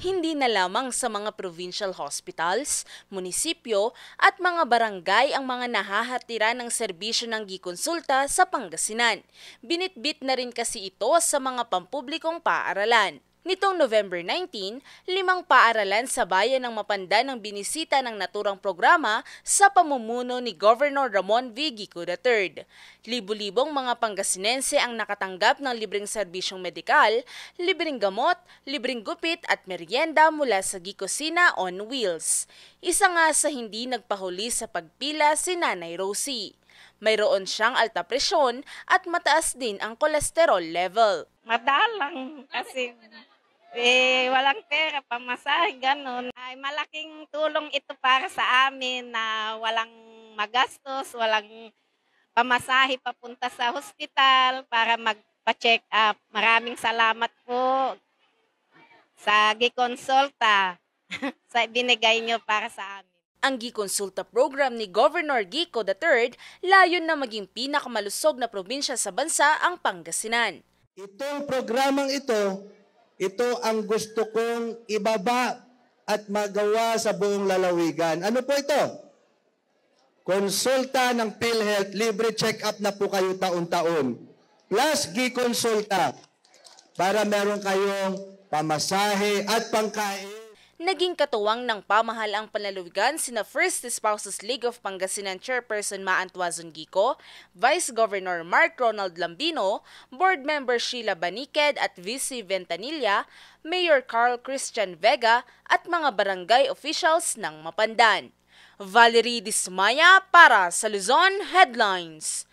Hindi na lamang sa mga provincial hospitals, munisipyo at mga barangay ang mga nahahatira ng serbisyo ng gikonsulta sa Pangasinan. Binitbit na rin kasi ito sa mga pampublikong paaralan. Nitong November 19, 5 paaralan sa bayan ng Mapandan ang binisita ng naturang programa sa pamumuno ni Governor Ramon V. Gico III. Libu-libong mga Pangasinense ang nakatanggap ng libreng serbisyong medikal, libreng gamot, libreng gupit at merienda mula sa Gicosina on Wheels. Isa nga sa hindi nagpahuli sa pagpila si Nanay Rosie. Mayroon siyang alta presyon at mataas din ang kolesterol level. Madalang kasi walang pera, pamasahe, ganun. Ay, malaking tulong ito para sa amin na walang magastos, walang pamasahe papunta sa hospital para magpa-check up. Maraming salamat po sa Gikonsulta sa binigay nyo para sa amin. Ang Gikonsulta program ni Governor Gico III layon na maging pinakamalusog na probinsya sa bansa ang Pangasinan. Itong programang ito ang gusto kong ibaba at magawa sa buong lalawigan. Ano po ito? Konsulta ng PhilHealth, libre check-up na po kayo taon-taon. Plus Gikonsulta para meron kayong pamasahe at pangkain. Naging katuwang ng pamahalaang panlalawigan sina First Spouses League of Pangasinan Chairperson Maan Tuazon Gico, Vice Governor Mark Ronald Lambino, Board Member Sheila Baniked at VC Ventanilla, Mayor Carl Christian Vega at mga barangay officials ng Mapandan. Valerie Dismaya para sa Luzon Headlines.